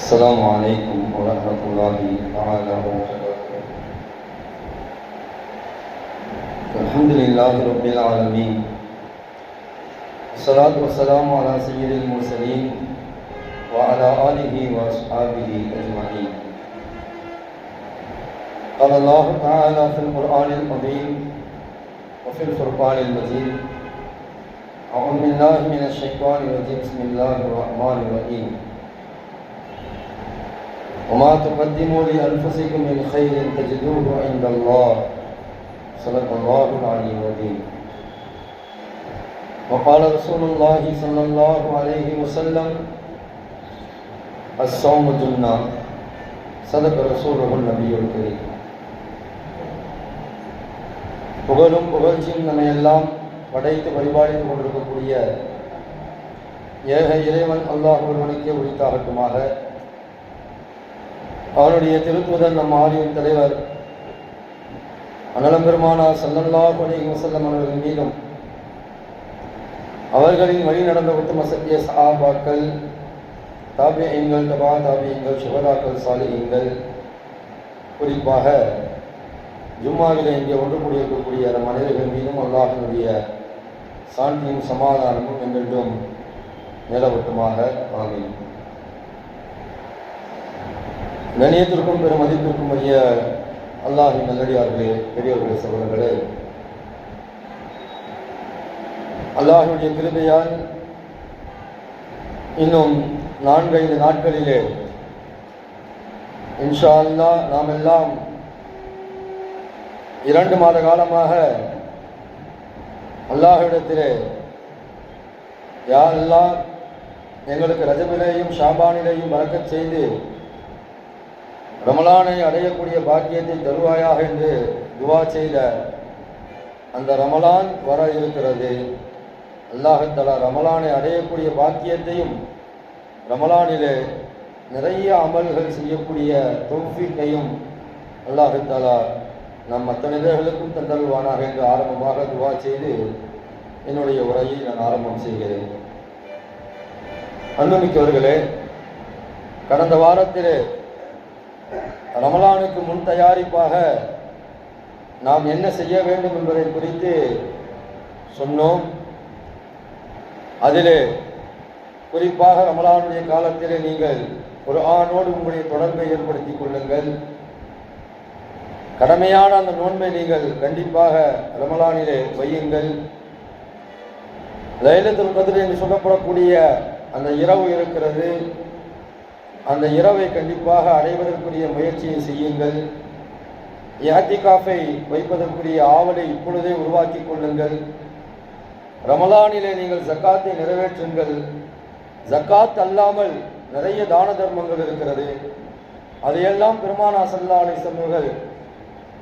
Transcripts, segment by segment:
السلام عليكم ورحمة الله تعالى وبركاته. الحمد لله رب العالمين، والصلاة والسلام على سيد المرسلين وعلى آله وأصحابه أجمعين. قال الله تعالى في القرآن العظيم وفي الفرقان المجيد: أعوذ بالله من الشيطان الرجيم، بسم الله الرحمن الرحيم. وما تقدموا لأنفسكم من خير تجدوه عند الله، صدق الله العلي العظيم. وقال رسول الله صلى الله عليه وسلم: الصوم جنة، صدق رسوله النبي الكريم. புகழும் புகழ்ச்சியும் நம்மை எல்லாம் படைத்து பரிபாலித்துக் கொண்டிருக்கக்கூடிய ஏக இறைவன் அல்லாஹ் ஒருவனுக்கே உரித்தாகட்டுமாக. அவனுடைய திருத்துவதன் நம் ஆரியின் தலைவர் அனலம் பெருமானார் ஸல்லல்லாஹு அலைஹி வஸல்லம் அவர்கள் மீதும், அவர்களின் வழி நடந்த உத்தம சத்திய சஹாபாக்கள், தாபிஈன்கள், தபா தாபிஈன்கள், சுஹதாக்கள், சாலிஹீன்கள், குறிப்பாக ஜும்மாவிலே இங்கே ஒன்று கூடியிருக்கக்கூடிய நம் அனைவர்கள் மீதும் அல்லாஹ்வினுடைய சாந்தியும் சமாதானமும் என்றென்றும் நிலவட்டுமாக. ஆமீன். கண்ணியத்திற்கும் பெரும் மதிப்பிற்கும் உரிய அல்லாஹ்வின் நல்லடியார்களே, பெரியவர்களே, சகோதரர்களே, அல்லாஹ்வுடைய கிருபையால் இன்னும் 4-5 நாட்களிலே இன்ஷா அல்லாஹ் நாம் எல்லாம் 2 மாத காலமாக அல்லாஹ்விடத்திலே, யா அல்லாஹ் எங்களுக்கு ரஜபிலேயும் ஷாபானிலேயும் பரக்கத் செய்து ரமலானை அடையக்கூடிய பாக்கியத்தை தருவாயாக என்று துவா செய்த அந்த ரமலான் வர இருக்கிறது. அல்லாஹ் தஆலா ரமலானை அடையக்கூடிய பாக்கியத்தையும், ரமலானிலே நிறைய அமல்கள் செய்யக்கூடிய தௌஃபீக்கையும் அல்லாஹ் தஆலா நம் அத்தனை பேர்களுக்கும் தந்தருவானாக என்று ஆரம்பமாக துவா செய்து என்னுடைய உரையை நான் ஆரம்பம் செய்கிறேன். அன்புமிக்கவர்களே, கடந்த வாரத்திலே ரமலானுக்கு முன் தயாரிப்பாக நாம் என்ன செய்ய வேண்டும் என்பதை குறித்து சொன்னோம். அதிலே குறிப்பாக ரமலானுடைய காலத்திலே நீங்கள் குர்ஆனோடு உங்களுடைய தொடர்பை ஏற்படுத்திக் கொள்ளுங்கள். கடமையான அந்த நோன்பை நீங்கள் கண்டிப்பாக ரமலானிலே வையுங்கள். லைலத்துல் கத்ர் என்று சொல்லப்படக்கூடிய அந்த இரவு இருக்கிறது, அந்த இரவை கண்டிப்பாக அடைவதற்குரிய முயற்சியை செய்யுங்கள். இஅ்திகாஃபை வைப்பதற்குரிய ஆவலை இப்பொழுதே உருவாக்கி கொள்ளுங்கள். ரமலானிலே நீங்கள் ஜக்காத்தை நிறைவேற்றுங்கள். ஜக்காத் அல்லாமல் நிறைய தான தர்மங்கள் இருக்கிறது. அதையெல்லாம் பெருமானார் ஸல்லல்லாஹு அலைஹி வஸல்லம் அவர்கள்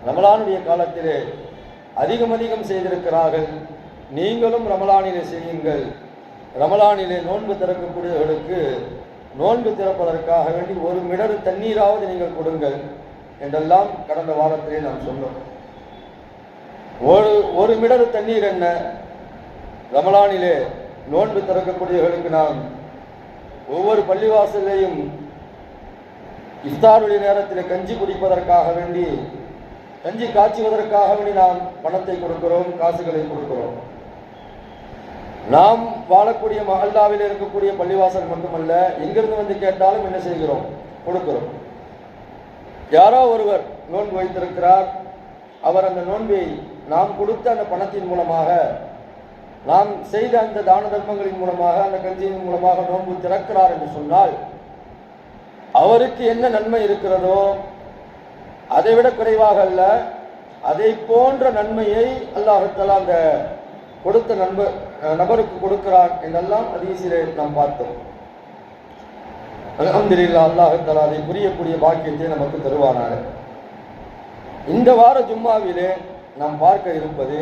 ரமலானுடைய காலத்திலே அதிகம் செய்திருக்கிறார்கள். நீங்களும் ரமலானிலே செய்யுங்கள். ரமலானிலே நோன்பு திறக்கக்கூடியவர்களுக்கு நோன்பு திறப்பதற்காக வேண்டி 1 மிடறு தண்ணீராவது நீங்கள் கொடுங்கள் என்றெல்லாம் கடந்த வாரத்திலே நாம் சொன்னோம். ஒரு மிடறு தண்ணீர் என்ன? ரமலானிலே நோன்பு திறக்கக்கூடியவர்களுக்கு நாம் ஒவ்வொரு பள்ளிவாசலையும் இஃப்தாருடைய நேரத்தில் கஞ்சி குடிப்பதற்காக வேண்டி, கஞ்சி காய்ச்சுவதற்காக வேண்டி நாம் பணத்தை கொடுக்கிறோம், காசுகளை கொடுக்கிறோம். நாம் வாழக்கூடிய மஹல்லாவில் இருக்கக்கூடிய பள்ளிவாசல் மட்டுமல்ல, எங்கிருந்து வந்து கேட்டாலும் என்ன செய்கிறோம்? கொடுக்கிறோம். யாரோ ஒருவர் நோன்பு வைத்திருக்கிறார், அவர் அந்த நோன்பை நாம் கொடுத்த அந்த பணத்தின் மூலமாக, நாம் செய்த அந்த தான தர்மங்களின் மூலமாக, அந்த கஞ்சியின் மூலமாக நோன்பு திறக்கிறார் என்று சொன்னால், அவருக்கு என்ன நன்மை இருக்கிறதோ அதைவிட குறைவாக அல்ல, அதை போன்ற நன்மையை அல்லாஹ் தஆலா அந்த கொடுத்த நபருக்கு கொடுக்கிறான் என்றெல்லாம் ஹதீஸிலே நாம் பார்த்தோம். அல்ஹம்துலில்லாஹ், அல்லாஹ் தஆலா அதை புரியக்கூடிய பாக்கியத்தை நமக்கு தருவானாக. இந்த வார ஜும்மாவிலே நாம் பார்க்க இருப்பது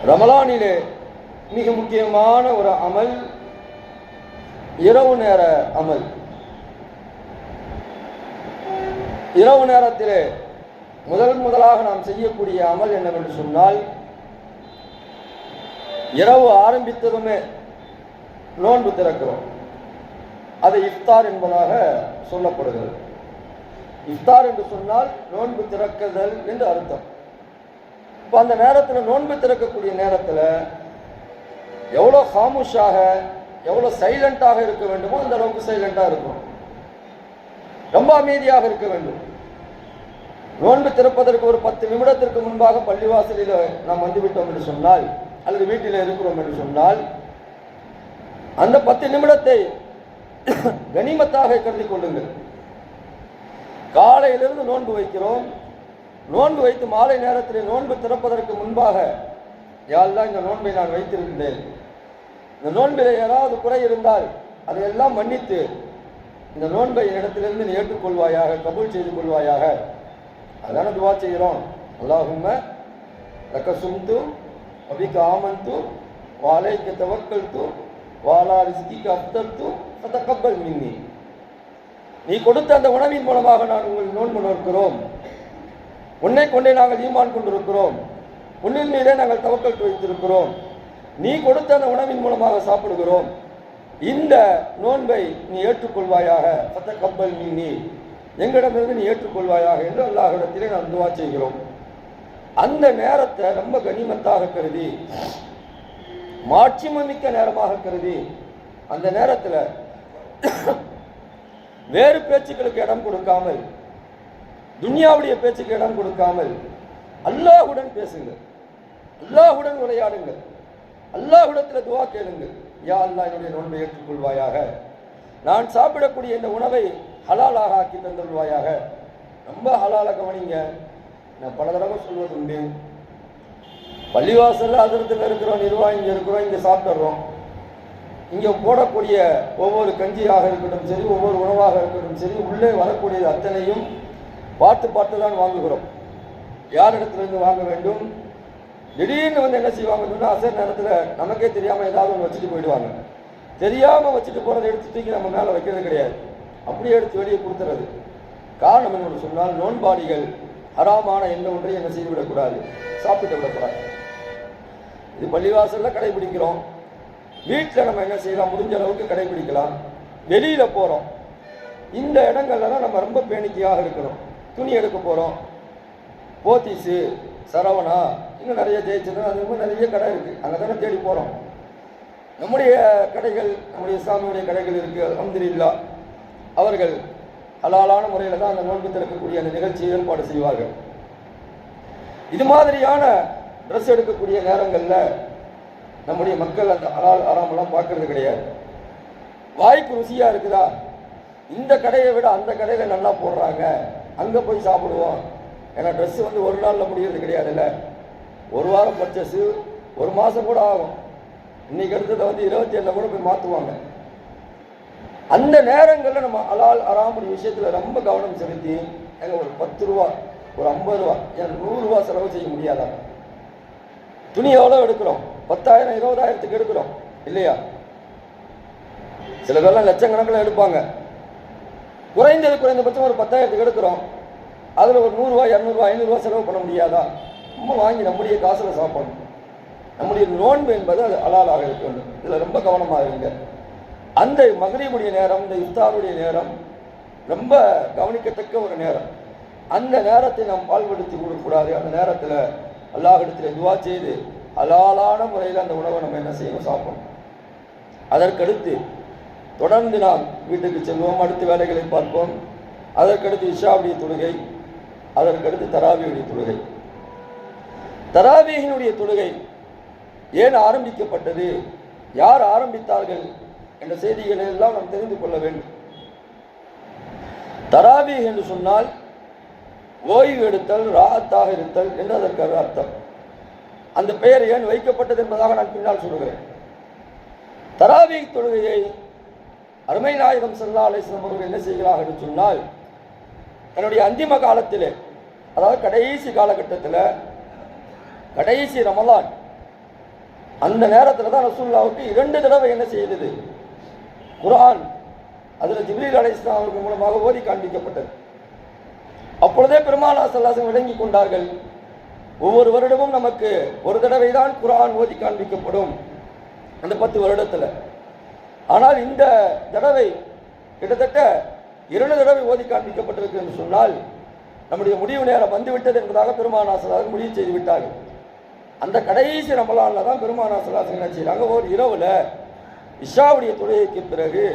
ரமலானிலே மிக முக்கியமான ஒரு அமல், இரவு நேர அமல். இரவு நேரத்திலே முதலாக நாம் செய்யக்கூடிய அமல் என்னவென்று சொன்னால், இரவு ஆரம்பித்ததுமே நோன்பு திறக்கிறோம். அது இஃப்தார் என்பதாக சொல்லப்படுகிறது. இஃப்தார் என்று சொன்னால் நோன்பு திறக்குதல் என்று அர்த்தம். இப்போ அந்த நேரத்தில் நோன்பு திறக்கக்கூடிய நேரத்தில் எவ்வளோ ஹாமுஷாக எவ்வளோ சைலண்டாக இருக்க வேண்டுமோ அந்த அளவுக்கு சைலண்டாக இருக்கணும். ரொம்ப அமைதியாக இருக்க வேண்டும். நோன்பு திறப்பதற்கு ஒரு 10 நிமிடத்திற்கு முன்பாக பள்ளிவாசலில் நாம் வந்துவிட்டோம் என்று சொன்னால், அல்லது வீட்டில் இருக்கிறோம் என்று சொன்னால், அந்த 10 நிமிடத்தை கனிமத்தாக கருதி கொள்ளுங்கள். காலையிலிருந்து நோன்பு வைக்கிறோம். நோன்பு வைத்து மாலை நேரத்தில் நோன்பு திறப்பதற்கு முன்பாக, யா அல்லாஹ், இந்த நோன்பை நான் வைத்திருந்தேன், இந்த நோன்பில் ஏதாவது குறை இருந்தால் அதையெல்லாம் மன்னித்து இந்த நோன்பை இடத்திலிருந்து நீ ஏற்றுக்கொள்வாயாக, கபூல் செய்து கொள்வாயாக. அதான துவா செய்கிறோம். அல்லாஹும்ம லக்க சும்து அபிக ஆமன்து வாலைக்க தவக்கல்து வாலா ரிஸ்கிக அஃப்தல்து ஃபதகப்பல் மின்னி. நீ கொடுத்த அந்த உணவின் மூலமாக நான் உங்கள் நோன்பு நோக்கிறோம். உன்னை கொண்டே நாங்கள் ஈமான் கொண்டிருக்கிறோம். உன்னின் மீதே நாங்கள் தவக்கல் வைத்திருக்கிறோம். நீ கொடுத்த அந்த உணவின் மூலமாக சாப்பிடுகிறோம். இந்த நோன்பை நீ ஏற்றுக்கொள்வாயாக, ஃபதகப்பல் மின்னி, எங்களிடமிருந்து நீ ஏற்றுக்கொள்வாயாக என்று அல்லாஹ்விடத்திலே நாம் துவா செய்கிறோம். அந்த நேரத்தை ரொம்ப கனிமத்தாக கருதி, மாட்சிமிக்க நேரமாக கருதி, அந்த நேரத்தில் வேறு பேச்சுக்களுக்கு இடம் கொடுக்காமல், துன்யாவுடைய பேச்சுக்கு இடம் கொடுக்காமல் அல்லாஹ்வுடன் பேசுங்கள், அல்லாஹ்வுடன் உரையாடுங்கள், அல்லாஹ்விடத்தில் துவா கேளுங்கள். யா அல்லாஹ், என்னுடைய நோன்பை ஏற்றுக்கொள்வாயாக, நான் சாப்பிடக்கூடிய இந்த உணவை ஹலாலாக ஆக்கி தந்துள்வாயாக. ரொம்ப ஹலாலாக கவனிங்க. நான் பல தடவை சொல்வது உண்டு. பள்ளிவாசலில் அதிரத்தில் இருக்கிறோம், நிர்வாகம் இங்கே இருக்கிறோம், இங்கே சாப்பிட்றோம். இங்கே போடக்கூடிய ஒவ்வொரு கஞ்சியாக இருக்கட்டும் சரி, ஒவ்வொரு உணவாக இருக்கட்டும் சரி, உள்ளே வரக்கூடியது அத்தனையும் பார்த்து பார்த்து தான் வாங்குகிறோம். யாரிடத்துலேருந்து வாங்க வேண்டும்? திடீர்னு வந்து என்ன செய்வாங்கன்னு சொன்னால், அசர் நேரத்தில் நமக்கே தெரியாமல் ஏதாவது ஒன்று வச்சுட்டு போயிடுவாங்க. தெரியாமல் வச்சுட்டு போகிறத எடுத்து தூக்கி நம்ம மேலே வைக்கிறது கிடையாது, அப்படியே எடுத்து வெளியே கொடுத்துறது. காரணம் என்னன்னு சொன்னால், நோன்பாளிகள் ஹராமான எந்த ஒன்றையும் என்ன செய்து விடக்கூடாது, சாப்பிட்டு விடக்கூடாது. இது பள்ளிவாசலில் கடைபிடிக்கிறோம். வீட்டில் நம்ம என்ன செய்யலாம், முடிஞ்ச அளவுக்கு கடைபிடிக்கலாம். வெளியில் போகிறோம், இந்த இடங்கள்லாம் நம்ம ரொம்ப பேணிக்கையாக இருக்கணும். துணி எடுக்க போகிறோம், போத்தீஸு, சரவணா, இன்னும் நிறைய ஜெயிச்சது, அது மாதிரி நிறைய கடை இருக்குது, அங்கே தானே தேடி போகிறோம். நம்முடைய கடைகள், நம்முடைய இஸ்லாமியுடைய கடைகள் இருக்குது. அல்ஹம்துலில்லாஹ், அவர்கள் ஹலாலான முறையில் தான் அந்த நோன்பு திறக்கக்கூடிய அந்த நிகழ்ச்சியை ஏற்பாடு செய்வார்கள். இது மாதிரியான ட்ரெஸ் எடுக்கக்கூடிய நேரங்களில் நம்முடைய மக்கள் அந்த ஹலால் ஹராமெல்லாம் பார்க்கறது கிடையாது. வாய்ப்பு ருசியாக இருக்குதா, இந்த கடையை விட அந்த கடையில் நல்லா போடுறாங்க, அங்கே போய் சாப்பிடுவோம். ஏன்னா ட்ரெஸ்ஸு வந்து ஒரு நாளில் முடிகிறது கிடையாதுல்ல. ஒரு வாரம் பர்ச்சேஸு, ஒரு மாதம் கூட ஆகும். இன்னைக்கு எடுத்ததை வந்து 27 கூட போய் மாற்றுவாங்க. அந்த நேரங்களில் நம்ம ஹலால் ஹராமுடைய விஷயத்தில் ரொம்ப கவனம் செலுத்தி, ஒரு 10 ரூபா, ஒரு 50 ரூபா, ஏன் 100 ரூபா செலவு செய்ய முடியாதா? துணி எவ்வளோ எடுக்கிறோம்? 10,000 20,000க்கு எடுக்கிறோம் இல்லையா? சில பேர்லாம் லட்சக்கணக்கில் எடுப்பாங்க. குறைந்தபட்சம் ஒரு 10,000க்கு எடுக்கிறோம். அதில் ஒரு 100 ரூபா 200 ரூபா 500 ரூபா செலவு பண்ண முடியாதா? நம்ம வாங்கி நம்முடைய காசில் சாப்பிடணும். நம்முடைய நோன்பு என்பது அது ஹலாலாக இருக்க வேண்டும். இதில் ரொம்ப கவனமாக இருங்க. அந்த மக்ரிபுடைய நேரம், இந்த இஃப்தாருடைய நேரம் ரொம்ப கவனிக்கத்தக்க ஒரு நேரம். அந்த நேரத்தை நாம் பால்படுத்தி கொடுக்கக்கூடாது. அந்த நேரத்தில் அல்லாஹ்விடத்தில் துவா செய்து ஹலாலான முறையில் அந்த உணவை நம்ம என்ன செய்யணும், சாப்பிடணும். அதற்கடுத்து தொடர்ந்து நாம் வீட்டுக்கு செல்வோம், அடுத்த வேலைகளை பார்ப்போம். அதற்கடுத்து இஷாவுடைய தொழுகை, அதற்கடுத்து தராவியுடைய தொழுகை. தராவீஹினுடைய தொழுகை ஏன் ஆரம்பிக்கப்பட்டது, யார் ஆரம்பித்தார்கள் என்ற செய்திகளை எல்லாம் நாம் தெரிந்து கொள்ள வேண்டும். தராவீஹ் என்று சொன்னால் ஓய்வு எடுத்தல், ராஹத்தாக இருத்தல் என்று அதற்கு அர்த்தம். அந்த பெயர் ஏன் வைக்கப்பட்டது என்பதாக நான் பின்னால் சொல்கிறேன். தராவீஹ் தொழுகையை அருமை நாயகம் ஸல்லல்லாஹு அலைஹி வஸல்லம் அவர்கள் என்ன செய்கிறார்கள் என்று சொன்னால், தன்னுடைய அந்திம காலத்தில், அதாவது கடைசி காலகட்டத்தில், கடைசி ரமலான் அந்த நேரத்தில் தான் ரசூலுல்லாஹ்வுக்கு 2 தடவை என்ன செய்தது, குர்ஆன் அதில் ஜிப்ரீல் அலைஹிஸ்ஸலாம் அவர்கள் மூலமாக ஓதி காண்பிக்கப்பட்டது. அப்பொழுதே பெருமானார் ஸல்லல்லாஹு அலைஹி வஸல்லம் விளங்கி கொண்டார்கள், ஒவ்வொரு வருடமும் நமக்கு ஒரு தடவை தான் குர்ஆன் ஓதி காண்பிக்கப்படும் அந்த 10 வருடத்தில். ஆனால் இந்த தடவை கிட்டத்தட்ட 2 தடவை ஓதி காண்பிக்கப்பட்டிருக்கு என்று சொன்னால் நம்முடைய முடிவு நேரம் வந்துவிட்டது என்பதாக பெருமானார் ஸல்லல்லாஹு அலைஹி முடிவு செய்து விட்டார்கள். அந்த கடைசி ரமலானில் தான் பெருமானார் ஸல்லல்லாஹு அலைஹி என்ன செய்கிறாங்க, ஒரு இரவில் இஷாவுடைய தொழுகைக்கு பிறகு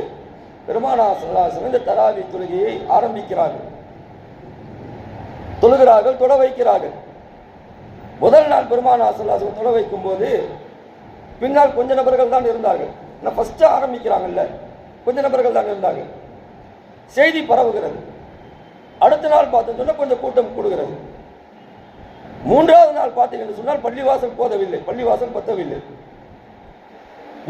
பெருமானார் ஸல்லல்லாஹு அலைஹி இந்த தராவி தொழுகையை ஆரம்பிக்கிறார்கள், தொழுகிறார்கள், தொட வைக்கிறார்கள். முதல் நாள் பெருமானார் ஸல்லல்லாஹு அலைஹி தொட வைக்கும் போது பின்னால் கொஞ்ச நபர்கள் தான் இருந்தார்கள். நான் ஃபர்ஸ்ட் ஆரம்பிக்கிறாங்கல்ல, கொஞ்ச நபர்கள் தான் இருந்தார்கள். செய்தி பரவுகிறது. அடுத்த நாள் பார்த்தோம்னு சொன்னால் கொஞ்சம் கூட்டம் கூடுகிறது. 3வது நாள் பார்த்தீங்கன்னு சொன்னால் பள்ளிவாசல் போதவில்லை, பள்ளிவாசல் பத்தவில்லை.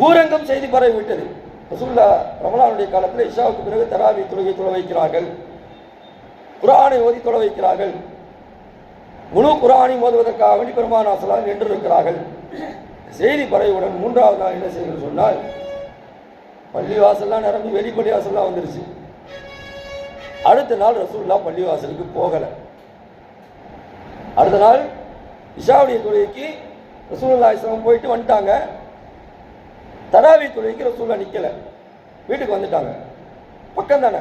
ஊரங்கம் செய்தி பரவிவிட்டது. ரசூலுல்லாஹ் ரமலானுடைய காலத்தில் இஷாவுக்கு பிறகு தராவி தொழுகை தொழ வைக்கிறார்கள், குர்ஆனை ஓதி தொழ வைக்கிறார்கள். முழு குர்ஆனை ஓதுவதற்காக வேண்டி பெருமானார் ஸல்லல்லாஹு அலைஹி நின்று இருக்கிறார்கள். செய்தி பரவியுடன் 3வது நாள் என்ன செய்யணும்னு சொன்னால் பள்ளிவாசல்லாம் நிரம்பி வெளிப்பள்ளிவாசல்லாம் வந்துருச்சு. அடுத்த நாள் ரசூலுல்லாஹ் பள்ளிவாசலுக்கு போகலை. அடுத்த நாள் இஷாவுடைய தொழுகைக்கு ரசூலுல்லாஹி ஸல்லல்லாஹு அலைஹி போயிட்டு வந்துட்டாங்க. தராவி தொழுகைக்கு ரசூலுல்லாஹ் நிற்கலை, வீட்டுக்கு வந்துட்டாங்க. பக்கம் தானே,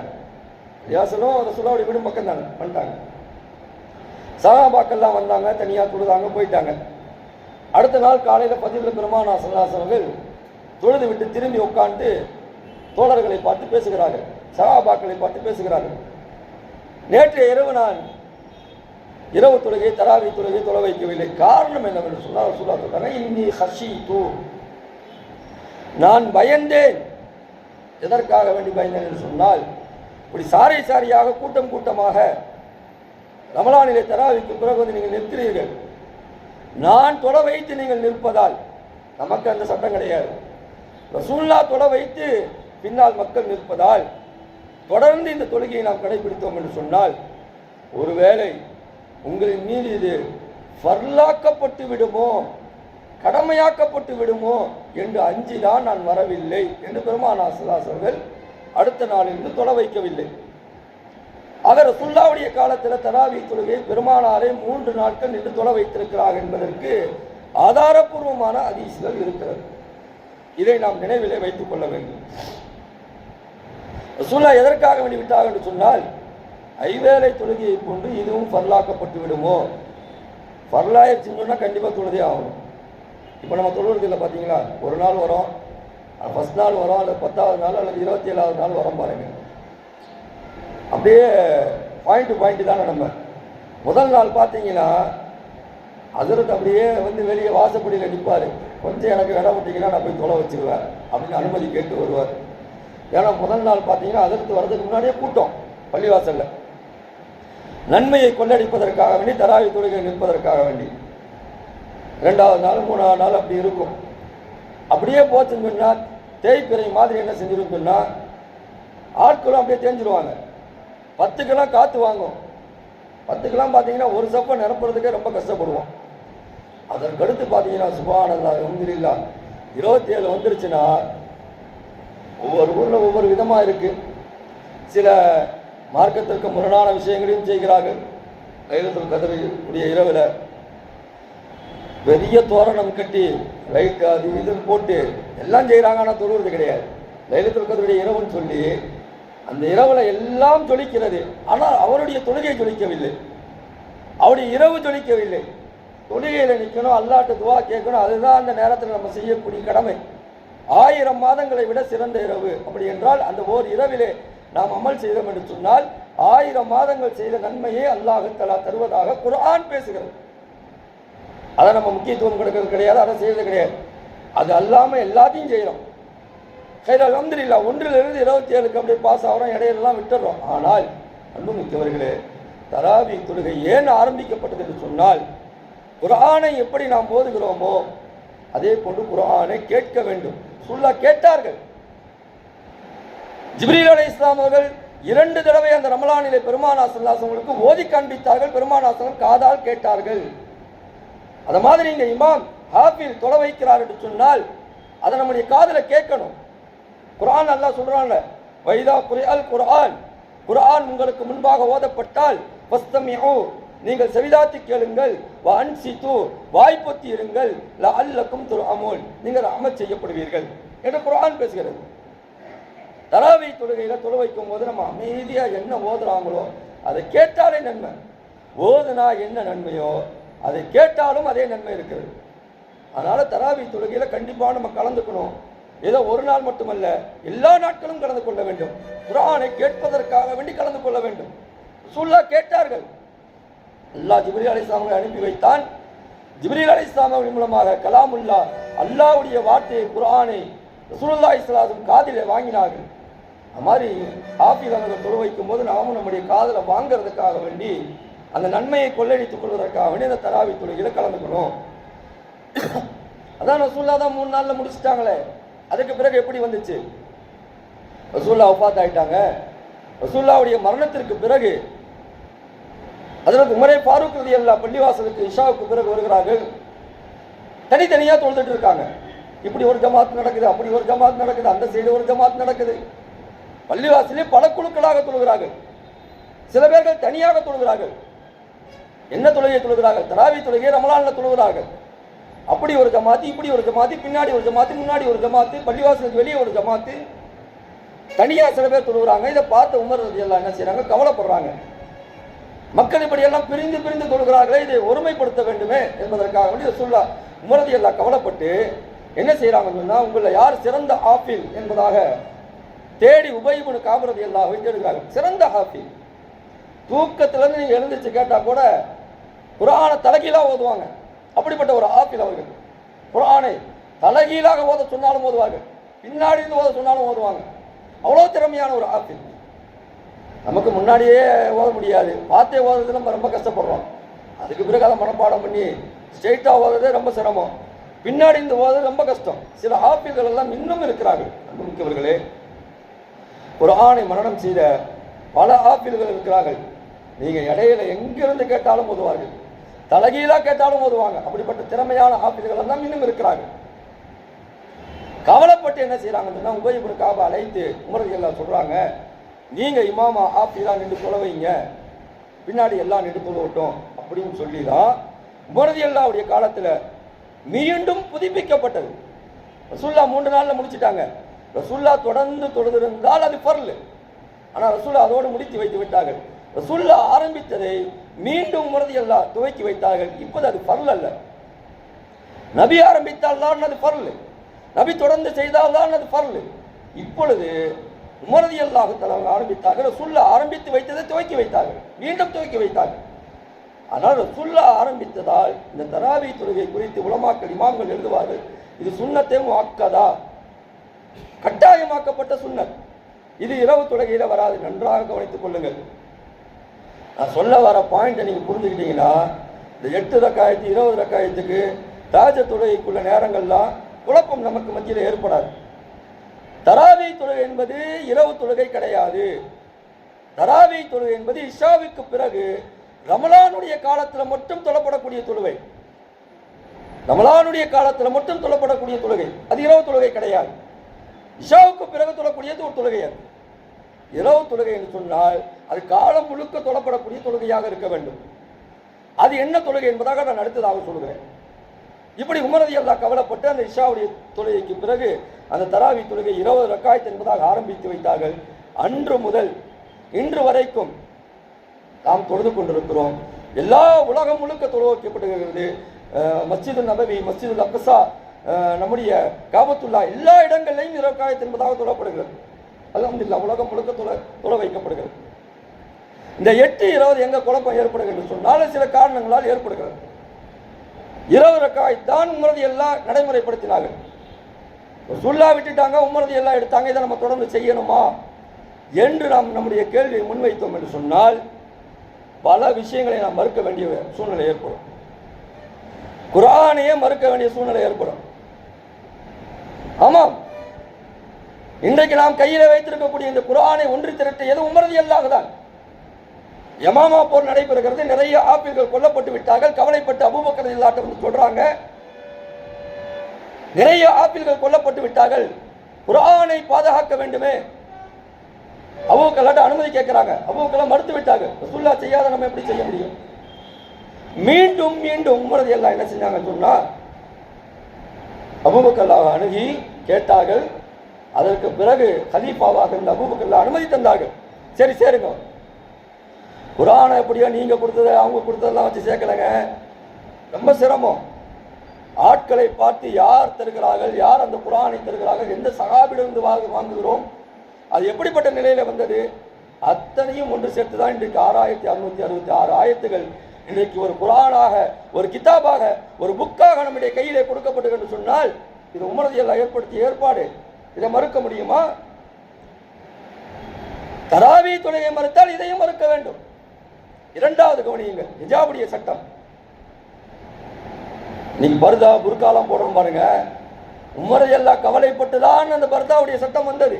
பள்ளிவாசலும் ரசூலுல்லாஹுடைய வீடும் பக்கம் தானே, வந்துட்டாங்க. சஹாபாக்கள்லாம் வந்தாங்க, தனியாக தொழுதாங்க, போயிட்டாங்க. அடுத்த நாள் காலையில் ஃபஜ்ரில் பெருமானார் ஸல்லல்லாஹு அலைஹி வஸல்லம் தொழுது விட்டு திரும்பி உட்கார்ந்து தோழர்களை பார்த்து பேசுகிறார்கள், சஹாபாக்களை பார்த்து பேசுகிறார்கள். நேற்றைய இரவு நான் இரவு தொழுகை தராவி தொழுகை தொழ வைக்கவில்லை. காரணம் என்னவென்று சொன்னால் ரசூலுல்லாஹ் சொல்றாங்க, இன்னி ஹஷீது, நான் பயந்தேன். எதற்காக வேண்டி பயந்தேன் என்று சொன்னால், இப்படி சாரை சாரியாக கூட்டம் கூட்டமாக ரமலானிலே தராவிக்கு பிறகு வந்து நீங்கள் நிற்கிறீர்கள், நான் தொட வைத்து நீங்கள் நிற்பதால், நமக்கு அந்த சட்டம் கிடையாது, ரசூலுல்லாஹ் தொட வைத்து பின்னால் மக்கள் நிற்பதால் தொடர்ந்து இந்த தொழுகையை நாம் கடைபிடித்தோம் என்று சொன்னால் ஒருவேளை உங்களின் மீது இது ஃபர்லாக்கப்பட்டு விடுமோ, கடமையாக்கப்பட்டு விடுமோ என்று அஞ்சிதான் நான் வரவில்லை என்று பெருமானார் ஸல்லல்லாஹு அலைஹி வஸல்லம் அடுத்த நாளிலிருந்து தொட வைக்கவில்லை. அவர் ரசூலுல்லாஹ்வுடைய காலத்தில் தராவி தொழுகை பெருமானாரை 3 நாட்கள் நின்று தொட வைத்திருக்கிறார் என்பதற்கு ஆதாரபூர்வமான ஹதீஸ்கள் இருக்கிறது. இதை நாம் நினைவிலே வைத்துக் கொள்ள வேண்டும். ரசூலுல்லாஹ் எதற்காக வேண்டி விட்டார்கள் என்று சொன்னால், ஐவேளை தொழுகையை கொண்டு இதுவும் ஃபர்லாக்கப்பட்டு விடுமோ. ஃபர்லாயிருச்சுன்னு சொன்னால் கண்டிப்பாக தொழுதே ஆகணும். இப்போ நம்ம தொழுவது இல்லை பார்த்தீங்களா, ஒரு நாள் வரும், ஃபர்ஸ்ட் நாள் வரும், அல்லது 10வது நாள் அல்லது 27வது நாள் வரும் பாருங்க. அப்படியே பாயிண்ட் டு பாயிண்ட் தானே. நம்ம முதல் நாள் பார்த்தீங்கன்னா ஹஜ்ரத் அப்படியே வந்து வெளியே வாசப்படியில் நிற்பார், கொஞ்சம் எனக்கு இடம் விட்டீங்கன்னா நான் போய் தொலை வச்சிருவேன் அப்படின்னு அனுமதி கேட்டு வருவார். ஏன்னா முதல் நாள் பார்த்தீங்கன்னா ஹஜ்ரத் வர்றதுக்கு முன்னாடியே கூட்டம் பள்ளிவாசலில், நன்மையை கொள்ளடிப்பதற்காக வேண்டி தராவி தொழுகை நிற்பதற்காக வேண்டி. 2வது நாள் 3வது நாள் அப்படி இருக்கும். அப்படியே போச்சுன்னு சொன்னால் தேய்பிறை மாதிரி என்ன செஞ்சிருன்னு சொன்னால் ஆட்களும் அப்படியே தேஞ்சிருவாங்க. 10க்கெல்லாம் காற்று வாங்கும். 10க்கெல்லாம் பார்த்தீங்கன்னா ஒரு சப்பை நிரப்புறதுக்கே ரொம்ப கஷ்டப்படுவோம். அதற்கடுத்து பார்த்தீங்கன்னா சுப்ஹானல்லாஹ் அல்ஹம்துலில்லாஹ் 27 வந்துருச்சுன்னா ஒவ்வொரு ஊரில் ஒவ்வொரு விதமாக இருக்குது. சில மார்க்கத்திற்கு முரணான விஷயங்களையும் செய்கிறார்கள். லைலத்துல் கத்ர் உடைய இரவில் பெரிய தோரணம் கட்டி லைட் அது இதுன்னு போட்டு எல்லாம் செய்கிறாங்க, ஆனால் தொழுவது கிடையாது. லைலத்துல் கத்ருடைய இரவுன்னு சொல்லி அந்த இரவில் எல்லாம் ஜொலிக்கிறது, ஆனால் அவருடைய தொழுகை ஜொலிக்கவில்லை, அவருடைய இரவு ஜொலிக்கவில்லை. தொழுகையில் நிற்கணும், அல்லாஹ்ட்ட துவா கேட்கணும், அதுதான் அந்த நேரத்தில் நம்ம செய்யக்கூடிய கடமை. 1000 மாதங்களை விட சிறந்த இரவு. அப்படி என்றால் அந்த ஓர் இரவிலே நாம் அமல் செய்தோம் என்று சொன்னால் 1000 மாதங்கள் செய்த நன்மையை அல்லாஹ் தஆலா தருவதாக குர்ஆன் பேசுகிறது. அதை நம்ம முக்கியத்துவம் கொடுக்கிறது கிடையாது, அதை செய்யறது கிடையாது. அது அல்லாமல் எல்லாத்தையும் செய்யணும். சரி, அல்ஹம்துலில்லாஹ் 1லிருந்து 27க்கு அப்படியே பாஸ் ஆகிறோம், இடையிலெல்லாம் விட்டுறோம். ஆனால் அன்பு மிக்கவர்களே, தராவி தொழுகை ஏன் ஆரம்பிக்கப்பட்டது என்று சொன்னால், குர்ஆனை எப்படி நாம் ஓதுகிறோமோ அதே போன்று குர்ஆனை கேட்க வேண்டும். ரசூலுல்லாஹ் கேட்டார்கள். ஜிப்ரீல் அலைஹிஸ்ஸலாம் அவர்கள் 2 தடவை அந்த ரமலானிலே பெருமானார் ஸல்லல்லாஹு அலைஹி வஸல்லம் ஓதி காண்பித்தார்கள். பெருமானார் ஸல்லல்லாஹு காதால் கேட்டார்கள். அது மாதிரி இங்கே இமாம் ஹாஃபில் தொலை வைக்கிறார் என்று சொன்னால் அதை நம்முடைய காதில் கேட்கணும். குர்ஆன் அல்லாஹ் சொல்றான்ல, வைதா குர்ஆன் குர்ஆன், குர்ஆன் உங்களுக்கு முன்பாக ஓதப்பட்டால் ஃபஸ்தமிஉ, நீங்கள் செவிதாத்தி கேளுங்கள், வ அன்சிது, வாய்ப்பொத்தி இருங்கள், லஅல்லக்கும் துர்ஹமூன், நீங்கள் ரஹ்மத் செய்யப்படுவீர்கள் என்று குர்ஆன் பேசுகிறது. தராவி தொழுகையில தொழு வைக்கும் போது நம்ம அமைதியா என்ன ஓதுறாங்களோ அதை கேட்டாலே நன்மை. ஓதுனா என்ன நன்மையோ அதை கேட்டாலும் அதே நன்மை இருக்குது. அதனால தராவி தொழுகையில கண்டிப்பா நம்ம கலந்துக்கணும். ஏதோ ஒரு நாள் மட்டுமல்ல, எல்லா நாட்களும் கலந்து கொள்ள வேண்டும். குர்ஆனை கேட்பதற்காக வேண்டி கலந்து கொள்ள வேண்டும். ரசூலுல்லாஹ் கேட்டார்கள். அல்லாஹ் ஜிப்ரீல் அலைஹிஸ்ஸலாமை அனுப்பி வைத்தான். ஜிப்ரீல் அலைஹிஸ்ஸலாம் மூலமாக கலாமுல்லா அல்லாஹ்வுடைய வார்த்தையை குர்ஆனை ரசூலுல்லாஹி ஸல்லல்லாஹு அலைஹி வஸல்லம் காதிலே வாங்கினார்கள். அது மாதிரி ஹாஃபிஸ் அவர்கள் தொழு வைக்கும் போது நாமும் நம்முடைய காதலை வாங்கிறதுக்காக வேண்டி அந்த நன்மையை கொள்ளையடித்துக் கொள்வதற்காக வேண்டி அந்த தராவி தொழுகையில கலந்துக்கணும். அதான் ரசூலுல்லாஹ் தான் 3 நாள்ல முடிச்சுட்டாங்களே. அதுக்கு பிறகு எப்படி வந்துச்சு? ரசூலுல்லாஹ் வஃபாத் ஆயிட்டாங்க. ரசூலுல்லாஹ்வுடைய மரணத்திற்கு பிறகு ஹஜ்ரத் உமரே ஃபாரூக் ரலியல்லாஹு பள்ளிவாசலுக்கு இஷாவுக்கு பிறகு வருகிறார்கள். தனித்தனியா தொழுதுட்டு இருக்காங்க. இப்படி ஒரு ஜமாத் நடக்குது, அப்படி ஒரு ஜமாத் நடக்குது, அந்த சைடு ஒரு ஜமாத் நடக்குது. பள்ளிவாசலே பல குழுக்களாக தொழுகிறார்கள். சில பேர்கள் தனியாக தொழுகிறார்கள். என்ன தொழுகையை தொழுகிறார்கள்? தராவி தொழுகையை ரமலான்ல தொழுகிறார்கள். அப்படி ஒரு ஜமாத்து, இப்படி ஒரு ஜமாத்து, பின்னாடி ஒரு ஜமாத்து, முன்னாடி ஒரு ஜமாத்து, பள்ளிவாசலுக்கு வெளியே ஒரு ஜமாத்து, தனியா சில பேர் தொழுகிறாங்க. இதை பார்த்த உமர் ரலியல்லாஹு என்ன செய்யறாங்க? கவலைப்படுறாங்க. மக்கள் இப்படியெல்லாம் பிரிந்து பிரிந்து தொழுகிறார்களே, இதை ஒருமைப்படுத்த வேண்டுமே என்பதற்காக வேண்டி ரசூலுல்லாஹ் உமர் ரலியல்லாஹு கவலைப்பட்டு என்ன செய்யறாங்கன்னு சொன்னா, உங்களை யார் சிறந்த ஹாஃபிஸ் என்பதாக தேடி உபய் இப்னு கஅப் ரலியல்லாஹு தேடுகிறார்கள். சிறந்த ஹாஃபிஸ். தூக்கத்திலிருந்து நீங்க எழுந்திருச்சு கேட்டா கூட குர்ஆனை தலைகீழா ஓதுவாங்க. அப்படிப்பட்ட ஒரு ஹாஃபிஸ் அவர்கள். குர்ஆனை தலைகீழாக ஓத சொன்னாலும் ஓதுவார்கள், பின்னாடி இருந்து ஓத சொன்னாலும் ஓதுவாங்க. அவ்வளோ திறமையான ஒரு ஹாஃபிஸ். நமக்கு முன்னாடியே ஓத முடியாது, பார்த்தே ஓதுறது நம்ம ரொம்ப கஷ்டப்படுறோம். அதுக்கு பிறகு அதை மனப்பாடம் பண்ணி ஸ்ட்ரெயிட்டாக ஓதுறதே ரொம்ப சிரமம். பின்னாடி இந்த ஓதுறது ரொம்ப கஷ்டம். சில ஹாஃபிஸ்கள் எல்லாம் இன்னும் இருக்கிறார்கள். அன்புமிக்கவர்களே, குர்ஆனை மரணம் செய்த பல ஹாஃபிஸ்கள் இருக்கிறார்கள். நீங்க இடையில எங்கிருந்து கேட்டாலும் ஓதுவார்கள், தலகீழா கேட்டாலும் ஓதுவாங்க. அப்படிப்பட்ட திறமையான ஹாஃபிஸ்கள் எல்லாம் இன்னும் இருக்கிறார்கள். கவலைப்பட்டு என்ன செய்யறாங்கன்னா, உபய் இப்னு கஅப் அழைத்து உமர் ரலியல்லாஹு சொல்றாங்க, நீங்க இமாமா ஹாஃபிஸா நின்று தொழ வைங்க, பின்னாடி எல்லாம் நின்று தொழவட்டும் அப்படின்னு சொல்லி தான் உமர் ரலியல்லாஹுடைய காலத்துல மீண்டும் புதுப்பிக்கப்பட்டது. ரசூலுல்லாஹ் 3 நாள்ல முடிச்சிட்டாங்க. ரசூலுல்லாஹ் தொடர்ந்து தொழுதிருந்தால் அது ஃபர்ல். ஆனா ரசூலுல்லாஹ் அதோடு முடித்து வைத்து விட்டார்கள். ரசூலுல்லாஹ் ஆரம்பித்ததை மீண்டும் உமர் ரலியல்லாஹு துவக்கி வைத்தார்கள். இப்போது அது ஃபர்ல் அல்ல. நபி ஆரம்பித்தால் தான் அது ஃபர்ல், நபி தொடர்ந்து செய்தால் தான் அது ஃபர்ல். இப்பொழுது உமர் ரலியல்லாஹு தஆலா ஆரம்பித்தார்கள். ரசூலுல்லாஹ் ஆரம்பித்து வைத்ததை துவக்கி வைத்தார்கள், மீண்டும் துவக்கி வைத்தார்கள். ஆனால் ரசூலுல்லாஹ் ஆரம்பித்ததால் இந்த தராவி தொழுகை குறித்து உலமாக்கள் இமாம்கள் எழுதுவார்கள், இது சுன்னத்தே முஅக்கதா, கட்டாயமாக்கப்பட்ட சுன்னத். இது இரவு தொழுகையில வராது. நன்றாக கவனித்துக் கொள்ளுங்கள். நான் சொல்ல வர பாயிண்டை நீங்க புரிஞ்சுக்கிட்டீங்கன்னா, இந்த 8 ரக்காயத்து 20 ரக்காயத்துக்கு தாஜ தொழுகைக்குள்ள நேரங்கள்லாம் குழப்பம் நமக்கு மத்தியில் ஏற்படாது. தராவி தொழுகை என்பது இரவு தொழுகை கிடையாது. தராவி தொழுகை என்பது இஷாவுக்கு பிறகு ரமலானுடைய காலத்தில் மட்டும் தொழப்படக்கூடிய தொழுகை. ரமலானுடைய காலத்தில் மட்டும் தொழப்படக்கூடிய தொழுகை, அது இரவு தொழுகை கிடையாது. இஷாவுக்கு பிறகு தொழக்கூடியது ஒரு தொழுகை. அது இரவு தொழுகை என்று சொன்னால் அது காலம் முழுக்க தொழப்படக்கூடிய தொழுகையாக இருக்க வேண்டும். அது என்ன தொழுகை என்பதாக நான் அடுத்ததாக சொல்கிறேன். இப்படி உமர் ரலியல்லாஹு கவலைப்பட்டு அந்த இஷாவுடைய தொழுகைக்கு பிறகு அந்த தராவி தொழுகை 20 ரக்காயத் என்பதாக ஆரம்பித்து வைத்தார்கள். அன்று முதல் இன்று வரைக்கும் நாம் தொழுது கொண்டிருக்கிறோம். எல்லா உலகம் முழுக்க தொழ வைக்கப்படுகிறது. மஸ்ஜிது நபவி, மஸ்ஜிதுல் அக்ஸா, நம்முடைய காபத்துல்லா, எல்லா இடங்களிலும் 20 ரக்காயத் என்பதாக தொழப்படுகிறது. அல்ஹம்துலில்லாஹ் உலகம் முழுக்க தொழ வைக்கப்படுகிறது. இந்த 8, 20 எங்க குழப்பம் ஏற்படுகிறது சொன்னாலும் சில காரணங்களால் ஏற்படுகிறது. 20 ரக்காயத் தான் உமர் ரலியல்லாஹு நடைமுறைப்படுத்தினார்கள். ரசூலுல்லாஹ் விட்டுட்டாங்க, உமர் ரலியல்லாஹு எடுத்தாங்க. இதை நம்ம தொடர்ந்து செய்யணுமா என்று நாம் நம்முடைய கேள்வியை முன்வைத்தோம் என்று சொன்னால் பல விஷயங்களை நாம் மறுக்க வேண்டிய சூழ்நிலை ஏற்படும். குர்ஆனையே மறுக்க வேண்டிய சூழ்நிலை ஏற்படும். ஆமாம், இன்றைக்கு நாம் கையில வைத்திருக்கக்கூடிய இந்த குர்ஆனை ஒன்று திரட்டியது உமர் ரலியல்லாஹு தான். யமாமா போர் நடைபெறுகிறது. நிறைய ஆபிர்கள் கொல்லப்பட்டு விட்டார்கள். கவலைப்பட்டு அபூபக்கர் ரலியல்லாஹு அன்ஹு சொல்றாங்க, நிறைய ஆபிர்கள் கொல்லப்பட்டு விட்டார்கள், குர்ஆனை பாதுகாக்க வேண்டுமே. அபூபக்கர் அனுமதி கேட்கிறாங்க. அபூபக்கர் மறுத்து விட்டாங்க. ரசூலுல்லாஹ் செய்யாத நம்ம எப்படி செய்ய முடியும்? மீண்டும் மீண்டும் உமர் ரலியல்லாஹு என்ன செஞ்சாங்க சொன்னா, அபூபக்கர் அணுகி கேட்டார்கள். அதற்கு பிறகு கலீஃபாவாக இருந்த அபூபக்கர் அனுமதி தந்தார்கள். சரி சேருங்க. குர்ஆனை எப்படியோ நீங்க கொடுத்ததை அவங்க கொடுத்ததெல்லாம் வச்சு சேர்க்கலைங்க, ரொம்ப சிரமம். ஆட்களை பார்த்து யார் தருகிறார்கள், யார் அந்த குர்ஆனை தருகிறார்கள், எந்த சஹாபியிலிருந்து வாங்குகிறோம், அது எப்படிப்பட்ட நிலையில வந்தது, அத்தனையும் ஒன்று சேர்த்து தான் இன்றைக்கு 6666 ஆயத்துகள் இன்றைக்கு ஒரு குர்ஆனாக, ஒரு கிதாபாக, ஒரு புக்காக நம்முடைய கையிலே கொடுக்கப்பட்டது என்று சொன்னால் இது உமர் ரலியல்லாஹு ஏற்படுத்திய ஏற்பாடு. இதை மறுக்க முடியுமா? தராவி தொழுகை மறுத்தால் இதையும் மறுக்க வேண்டும். இரண்டாவது கவனியுங்கள், ஹிஜாபுடைய சட்டம். நீங்க பர்தா புர்காலாம் போடுறோம் பாருங்க, உமர் ரலியல்லாஹு கவலைப்பட்டுதான் அந்த பர்தாவுடைய சட்டம் வந்தது.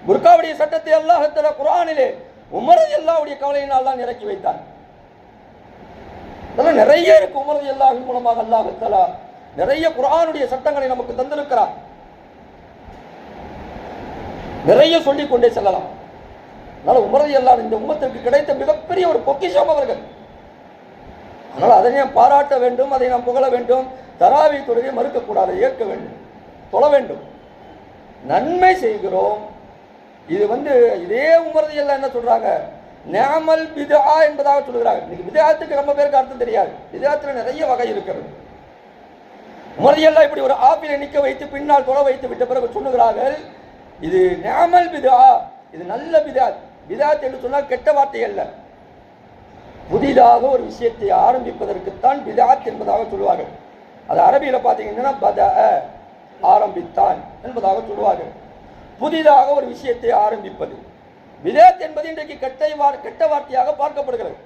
புர்காவுடைய சட்டத்தை அல்லாஹ் தஆலா குர்ஆனிலே உமர் ரலியல்லாஹுடைய கவலையினால் தான் இறக்கி வைத்தான். அதெல்லாம் நிறைய இருக்கு. உமர் ரலியல்லாஹு மூலமாக அல்லாஹ் தஆலா நிறைய குர்ஆனுடைய சட்டங்களை நமக்கு தந்திருக்கிறார். நிறைய சொல்லிக் கொண்டே செல்லலாம். அதனால உமர் ரலியல்லாஹு இந்த உம்மத்திற்கு கிடைத்த மிகப்பெரிய ஒரு பொக்கிஷம் அவர்கள். அதனால் அதை நாம் பாராட்ட வேண்டும், அதை நாம் புகழ வேண்டும். தராவி தொழுகை மறுக்கக்கூடாது, ஏற்க வேண்டும், தொழ வேண்டும், நன்மை செய்கிறோம். இது இதே உமர் ரலியல்லாஹு என்ன சொல்றாங்க, நிஅமல் பித்ஆ என்பதாக சொல்கிறாங்க. இன்னைக்கு பித்ஆத்துக்கு ரொம்ப பேருக்கு அர்த்தம் தெரியாது. பித்ஆத்துல நிறைய வகை இருக்கிறது. உமர் ரலியல்லாஹு இப்படி ஒரு ஆப்பிளை நிற்க வைத்து பின்னால் தொழ வைத்து விட்ட பிறகு சொல்லுகிறார்கள், இது நிஅமல் பித்ஆ, இது நல்ல பித்ஆத். பித்ஆத் என்று சொன்னால் கெட்ட வார்த்தை அல்ல, புதிதாக ஒரு விஷயத்தை ஆரம்பிப்பதற்குத்தான் பித்ஆத் என்பதாக சொல்லுவார்கள். அது அரபியில பார்த்தீங்கன்னா பதஅ, ஆரம்பித்தான் என்பதாக சொல்லுவார்கள். புதிதாக ஒரு விஷயத்தை ஆரம்பிப்பது. பித்ஆத் என்பது இன்றைக்கு கெட்ட வார்த்தையாக பார்க்கப்படுகிறது.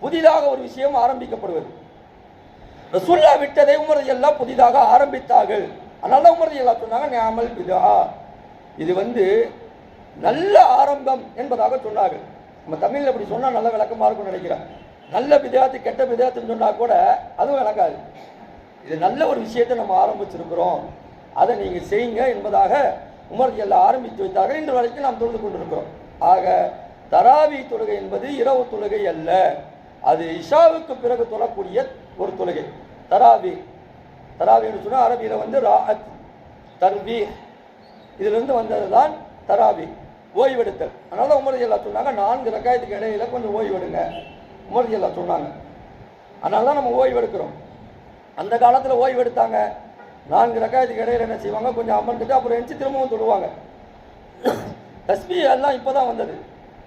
புதிதாக ஒரு விஷயம் ஆரம்பிக்கப்படுவது. ரசூலுல்லாஹ் விட்டதை உமர் ரலியல்லாஹு புதிதாக ஆரம்பித்தார்கள். அதனால உமர் ரலியல்லாஹு சொன்னாங்க நிஅமல் பித்ஆ, இது நல்ல ஆரம்பம் என்பதாக சொன்னார்கள். நம்ம தமிழில் அப்படி சொன்னால் நல்ல விளக்கமாக இருக்கும்னு நினைக்கிறேன். நல்ல பித்ஆத் கெட்ட பித்ஆத்னு சொன்னால் கூட அதுவும் விளக்காது. இது நல்ல ஒரு விஷயத்தை நம்ம ஆரம்பிச்சிருக்கிறோம், அதை நீங்கள் செய்யுங்க என்பதாக உமர் ரலியல்லாஹு ஆரம்பித்து வைத்தார்கள். இன்று வரைக்கும் நாம் தொழுது கொண்டிருக்கிறோம். ஆக தராவி தொழுகை என்பது இரவு தொழுகை அல்ல, அது இஷாவுக்கு பிறகு தொழக்கூடிய ஒரு தொழுகை. தராவி என்று சொன்னால் அரபியில் ராஅத், தர்வி, இதிலிருந்து வந்தது தான் தராவி, ஓய்வெடுத்தல். அதனால உமர் ரலியல்லாஹு சொன்னாங்க 4 ரக்காயத்துக்கு இடையில கொஞ்சம் ஓய்வெடுங்க, உமர் ரலியல்லாஹு சொன்னாங்க. அதனால தான் நம்ம ஓய்வெடுக்கிறோம். அந்த காலத்தில் ஓய்வெடுத்தாங்க. 4 ரக்காயத்துக்கு இடையில என்ன செய்வாங்க, கொஞ்சம் அமர்ந்துட்டு அப்புறம் எந்திச்சு திரும்பவும் தொழுவாங்க. தஸ்பீஹ் எல்லாம் இப்போதான் வந்தது.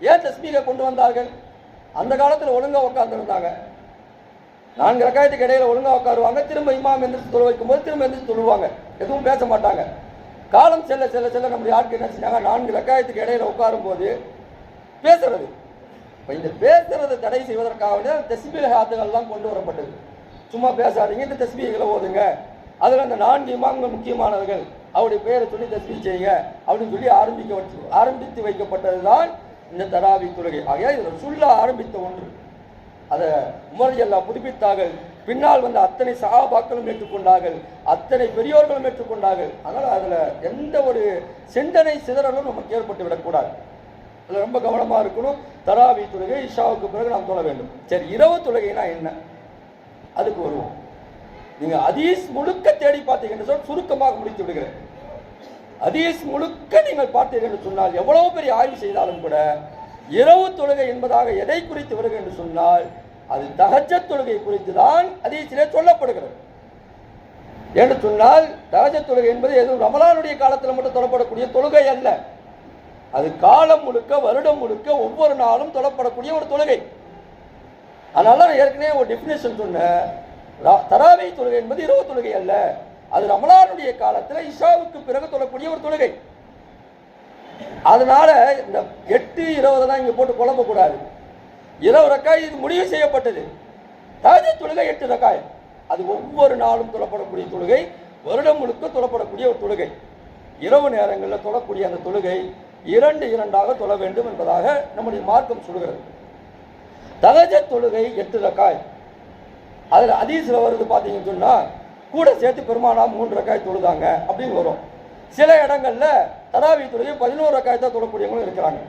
ஏன் தஸ்பீஹை கொண்டு வந்தார்கள்? அந்த காலத்தில் ஒழுங்காக உட்காந்துருந்தாங்க. 4 ரக்காயத்துக்கு இடையில ஒழுங்காக உட்காருவாங்க, திரும்ப இமாம் எந்திரிச்சு தொழு வைக்கும் போது திரும்ப எந்திரிச்சு தொழுவாங்க, எதுவும் பேச மாட்டாங்க. காலம் செல்ல செல்ல செல்ல நம்முடைய ஆட்கள் என்ன செஞ்சாங்க, 4 ரக்காயத்துக்கு இடையில உட்காரும் போது பேசுறது. இப்போ இந்த பேசுறதை தடை செய்வதற்காக தஸ்பீஹாத்துகள்லாம் கொண்டு வரப்பட்டது. சும்மா பேசாதீங்க, இந்த தஸ்பீஹ்களை ஓதுங்க, அதில் அந்த 4 இமாம்கள் முக்கியமானவர்கள், அவருடைய பெயரை சொல்லி தஸ்பீஹ் செய்யுங்க அப்படின்னு சொல்லி ஆரம்பித்து வைக்கப்பட்டது தான் இந்த தராவி தொழுகை. ஆகையால் இது ரசூலுல்லாஹ் ஆரம்பித்த ஒன்று. அதை உமர் ரலியல்லாஹு புதுப்பித்தார்கள். பின்னால் வந்த அத்தனை சஹாபாக்களும் ஏற்றுக்கொண்டார்கள், அத்தனை பெரியோர்களும் ஏற்றுக்கொண்டார்கள். அதனால் அதில் எந்த ஒரு சிந்தனை சிதறலும் நமக்கு ஏற்பட்டு விடக்கூடாது. அதில் ரொம்ப கவனமாக இருக்கணும். தராவி தொழுகை இஷாவுக்கு பிறகு நாம் தொழ வேண்டும். சரி, இரவு தொழுகைனா என்ன, அதுக்கு வருவோம். நீங்கள் ஹதீஸ் முழுக்க தேடி பார்த்தீங்கன்னு சொன்னால் சுருக்கமாக முடித்து விடுகிறேன். ஹதீஸ் முழுக்க நீங்கள் பார்த்தீர்கள் என்று சொன்னால் எவ்வளவு பெரிய ஆய்வு செய்தாலும் கூட இரவு தொழுகை என்பதாக எதை குறித்து வருகிறது என்று சொன்னால் அது தஹஜ்ஜத் தொழுகை குறித்து தான் ஹதீஸிலே சொல்லப்படுகிறது. என்று சொன்னால் தஹஜ்ஜத் தொழுகை என்பது எதுவும் ரமலானுடைய காலத்தில் மட்டும் தொழப்படக்கூடிய தொழுகை அல்ல, அது காலம் முழுக்க வருடம் முழுக்க ஒவ்வொரு நாளும் தொழப்படக்கூடிய ஒரு தொழுகை. அதனால நான் ஏற்கனவே ஒரு டெஃபினேஷன் சொன்னேன், தராவி தொழுகை என்பது இரவு தொழுகை அல்ல, அது ரமலானுடைய காலத்தில் இஷாவுக்கு பிறகு தொழக்கூடிய ஒரு தொழுகை. அதனால இந்த 8-20 இங்கே போட்டு குழம்பக்கூடாது. 20 ரக்காய் இது முடிவு செய்யப்பட்டது. தஹஜ்ஜத் தொழுகை 8 ரக்காய், அது ஒவ்வொரு நாளும் தொழப்படக்கூடிய தொழுகை, வருடம் முழுக்க தொழப்படக்கூடிய ஒரு தொழுகை. இரவு நேரங்களில் தொழக்கூடிய அந்த தொழுகை 2 தொழ வேண்டும் என்பதாக நம்முடைய மார்க்கம் சொல்கிறது. தஹஜ்ஜத் தொழுகை 8 ரக்காய். அதில் ஹதீஸில் வருது பார்த்தீங்கன்னு சொன்னால் கூட சேர்த்து பெருமானா 3 ரக்காய் தொழுதாங்க அப்படின்னு வரும். சில இடங்களில் தராவி தொழுகை 11 ரக்காய் தான் தொழக்கூடியவங்களும் இருக்கிறாங்க.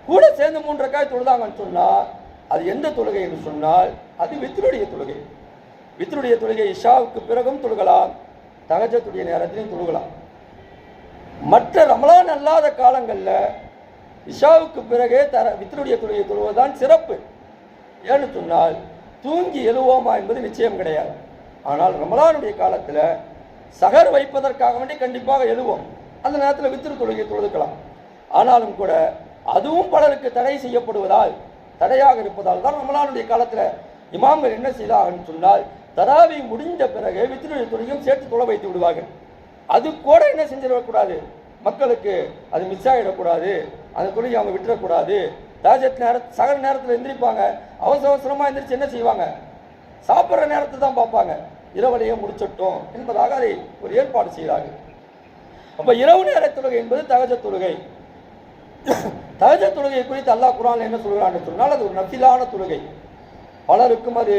கூட சேர்ந்து 3 ரக்காய் தொழுதாங்கன்னு சொன்னால் அது எந்த தொழுகை என்று சொன்னால் அது வித்ருடைய தொழுகை. வித்ருடைய தொழுகை இஷாவுக்கு பிறகும் தொழுகலாம், தஹஜ்ஜத்துடைய நேரத்திலையும் தொழுகலாம். மற்ற ரமலான் அல்லாத காலங்களில் இஷாவுக்கு பிறகே வித்ருடைய தொழுகை தொழுவதுதான் சிறப்பு. ஏன்னு சொன்னால் தூங்கி எழுவோமா என்பது நிச்சயம் கிடையாது. ஆனால் ரமலானுடைய காலத்தில் சகர் வைப்பதற்காக வேண்டி கண்டிப்பாக எழுவோம். அந்த நேரத்தில் வித்ரு தொழுகை தொழுதுக்கலாம். ஆனாலும் கூட அதுவும் பலருக்கு தடை செய்யப்படுவதால், தடையாக இருப்பதால் தான் ரமலானுடைய காலத்தில் இமாம்கள் என்ன செய்தாங்கன்னு சொன்னால் தராவி முடிந்த பிறகு வித்ருடைய தொழுகையும் சேர்த்து தொழ வைத்து விடுவார்கள். அது கூட என்ன செஞ்சிடக்கூடாது, மக்களுக்கு அது மிஸ் ஆகிடக்கூடாது, அந்த தொழுகை அவங்க விட்டுறக்கூடாது. தாஜத் சகர் நேரத்தில் எந்திரிப்பாங்க, அவசர அவசரமாக எந்திரிச்சு என்ன செய்வாங்க, சாப்பிட்ற நேரத்தை தான் பார்ப்பாங்க, இரவலையே முடிச்சிட்டோம் என்பதாக அதை ஒரு ஏற்பாடு செய்கிறார்கள். அப்போ இரவு நேர தொழுகை என்பது தஹஜ்ஜத் தொழுகை. தஹஜ்ஜத் தொழுகை குறித்து அல்லாஹ் குர்ஆன்ல என்ன சொல்கிறான்னு சொன்னால் அது ஒரு நஃபிலான தொழுகை. பலருக்கும் அது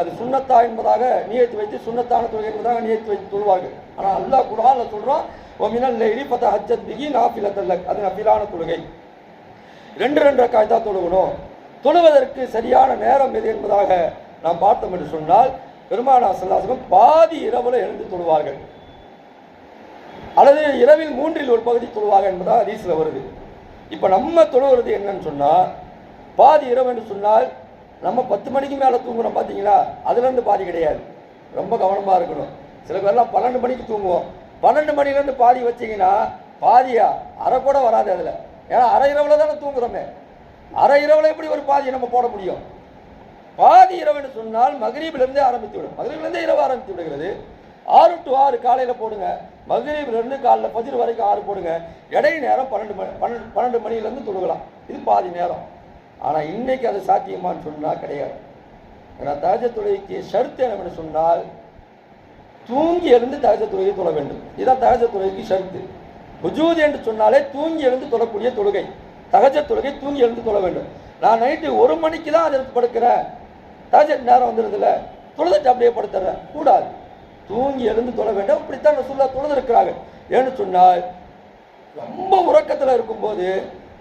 அது சுன்னத்தா என்பதாக நியத்து வைத்து, சுன்னத்தான தொழுகை என்பதாக நியத்து வைத்து தொழுவார்கள். ஆனால் அல்லாஹ் குர்ஆன்ல சொல்கிறான் வமினல் லைலி ஃபதஹஜ்ஜத் பிஹி நாஃபிலத்தன் லக், அது நஃபிலான தொழுகை. 2 ரக்காத் தான் தொழுகணும். தொழுவதற்கு சரியான நேரம் எது என்பதாக நாம் பார்த்தோம் என்று சொன்னால் பெருமானார் ஸல்லல்லாஹு அலைஹி வஸல்லம் பாதி இரவுல எழுந்து தொழுவார்கள், அல்லது இரவில் 1/3 பகுதி தொழுவார்கள் என்பதாக ஹதீஸ்ல வருது. இப்போ நம்ம தொழுவது என்னன்னு சொன்னால் பாதி இரவு என்று சொன்னால் நம்ம 10 மணிக்கு மேலே தூங்குறோம் பார்த்தீங்களா, அதுலேருந்து பாதி கிடையாது. ரொம்ப கவனமாக இருக்கணும். சில பேர்லாம் 12 மணிக்கு தூங்குவோம். 12 மணிலேருந்து பாதி வச்சிங்கன்னா பாதியா அரை கூட வராது அதில். ஏன்னா அரை இரவில் தானே தூங்குறோமே, அரை இரவில் எப்படி ஒரு பாதியை நம்ம போட முடியும்? பாதி இரவுன்னு சொன்னால் மகரீபிலிருந்தே ஆரம்பித்து விடும். மகரீபிலிருந்தே இரவு ஆரம்பித்து விடுகிறது. 6 to 6 காலையில் போடுங்க, மகரீபிலிருந்து காலைல ஃபஜ்ர் வரைக்கும் 6 போடுங்க, இடை நேரம் 12 மணிலேருந்து தொழுகலாம். இது பாதி நேரம். ஆனால் இன்னைக்கு அது சாத்தியமானு சொன்னால் கிடையாது. ஏன்னா தஹஜ்ஜத் தொழுகைக்கு ஷர்த்து என்னன்னு சொன்னால் தூங்கி எழுந்து தஹஜ்ஜத் தொழுகை தொழ வேண்டும். இதுதான் தஹஜ்ஜத் தொழுகைக்கு ஷர்த்து. ஹுஜூத் என்று சொன்னாலே தூங்கி எழுந்து தொழக்கூடிய தொழுகை. தஹஜ்ஜத் தொழுகை தூங்கி எழுந்து தொழ வேண்டும். நான் நைட்டு 1 மணிக்கு தான் அதை படுக்கிறேன், தஹஜ்ஜத் நேரம் வந்துடுதுல, தொழுதுட்டு அப்படியே படுத்துறேன் கூடாது. தூங்கி எழுந்து தொழ வேண்டும். இப்படித்தான் ரசூலுல்லாஹ் தொழுது இருக்கிறாங்க. ஏன்னு சொன்னால் ரொம்ப உறக்கத்தில் இருக்கும்போது,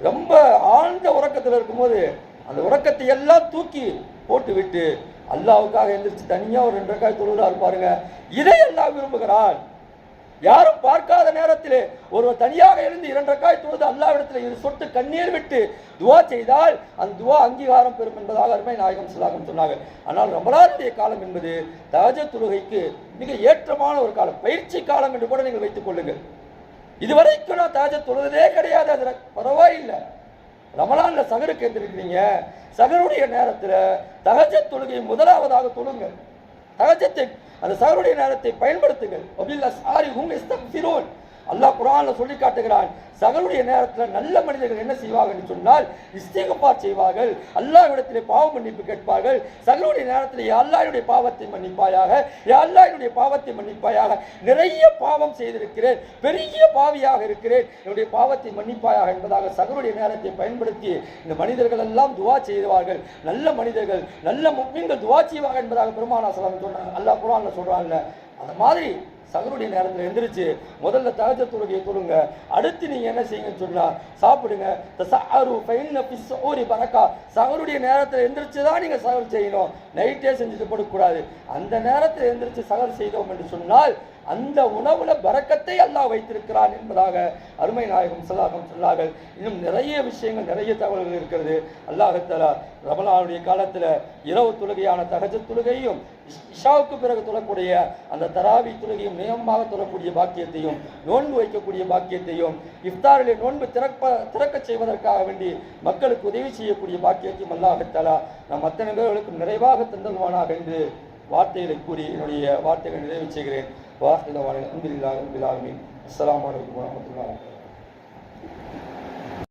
ரொம்ப ஆழ்ந்த உறக்கத்தில் இருக்கும்போது அந்த உறக்கத்தை எல்லாம் தூக்கி போட்டு விட்டு அல்லாஹ்வுக்காக எந்திரிச்சு தனியாக ஒரு 2 ரக்காத் தொழுகிறார் பாருங்க. இதை அல்லாஹ் விரும்புகிறான். யாரும் பார்க்காத நேரத்திலே ஒருவர் தனியாக எழுந்து 2 ரக்காத் தொழுது அல்லாஹ்விடத்தில் இது சொட்டு கண்ணீர் விட்டு துவா செய்தால் அந்த துவா அங்கீகாரம் பெறும் என்பதாக அருமை நாயகம் ஸல்லல்லாஹு அலைஹி வஸல்லம் சொன்னாங்க. ஆனால் ரமலானுடைய காலம் என்பது தஹஜ்ஜத் தொழுகைக்கு மிக ஏற்றமான ஒரு காலம், பயிற்சி காலம் என்று கூட நீங்கள் வைத்துக் கொள்ளுங்கள். இதுவரைக்கும் நான் தஹஜ்ஜத் தொழுதே கிடையாது, அது பரவாயில்லை. ரமலான்ல சகருக்கு எந்திருக்கிறீங்க, சகருடைய நேரத்தில் தஹஜ்ஜத் தொழுகை முதலாவதாக தொழுங்க. தஹஜ்ஜத்தை அந்த சகருடைய நேரத்தை பயன்படுத்துங்கள். அல்லாஹ் குர்ஆன்ல சொல்லி காட்டுகிறான், சகருடைய நேரத்தில் நல்ல மனிதர்கள் என்ன செய்வார்கள் சொன்னால் இஸ்திக்ஃபார் செய்வார்கள், அல்லாஹ்விடத்திலே பாவ மன்னிப்பு கேட்பார்கள். சகருடைய நேரத்தில் யா அல்லாஹ் என்னுடைய பாவத்தை மன்னிப்பாயாக, யா அல்லாஹ் என்னுடைய பாவத்தை மன்னிப்பாயாக, நிறைய பாவம் செய்திருக்கிறேன், பெரிய பாவியாக இருக்கிறேன், என்னுடைய பாவத்தை மன்னிப்பாயாக என்பதாக சகருடைய நேரத்தை பயன்படுத்தி இந்த மனிதர்கள் எல்லாம் துவா செய்வார்கள். நல்ல மனிதர்கள், நல்ல முஃமின்கள் துவா செய்வார்கள் என்பதாக பெருமானார் ஸல்லல்லாஹு அலைஹி வஸல்லம் சொன்னாங்க. அல்லாஹ் குர்ஆன்ல சொல்றாங்க. அந்த மாதிரி சகருடைய நேரத்தில் எந்திரிச்சு முதல்ல தஹஜ்ஜத் தொழுகையை தொழுங்க. அடுத்து நீங்க என்ன செய்யுங்கன்னு சொன்னா சாப்பிடுங்க. தஸஅரு ஃபைன்ன ஃபிஸ்ஸூரி பரக்கா. சகருடைய நேரத்தில் எந்திரிச்சு தான் நீங்க சகர் செய்யணும், நைட்டே செஞ்சுட்டு போடக்கூடாது. அந்த நேரத்தில் எந்திரிச்சு சகர் செய்தோம் என்று சொன்னால் அந்த உணவுல பரக்கத்தை அல்லாஹ் வைத்திருக்கிறான் என்பதாக அருமை நாயகம் ஸல்லல்லாஹு அலைஹி வஸல்லம் சொன்னார்கள். இன்னும் நிறைய விஷயங்கள், நிறைய தகவல்கள் இருக்கிறது. அல்லாஹ் தஆலா ரமலானுடைய காலத்தில் இரவு தொழுகையான தஹஜ்ஜத் தொழுகையும் இஷாவுக்கு பிறகு தொழக்கூடிய அந்த தராவி தொழுகையும் நியமமாக தொழக்கூடிய பாக்கியத்தையும், நோன்பு வைக்கக்கூடிய பாக்கியத்தையும், இஃப்தாரிலே நோன்பு திறக்க செய்வதற்காக வேண்டி மக்களுக்கு உதவி செய்யக்கூடிய பாக்கியத்தையும் அல்லாஹ் தஆலா நம் அத்தனை பேர்களுக்கும் நிறைவாக தந்தல்வானாக என்று வார்த்தைகளை கூறி என்னுடைய வார்த்தைகளை நிறைவு செய்கிறேன். வாஹிதவான அல்ஹம்துலில்லாஹி ரப்பில் ஆலமீன். அஸ்ஸலாமு அலைக்கும் வரஹ்மத்துல்லாஹி.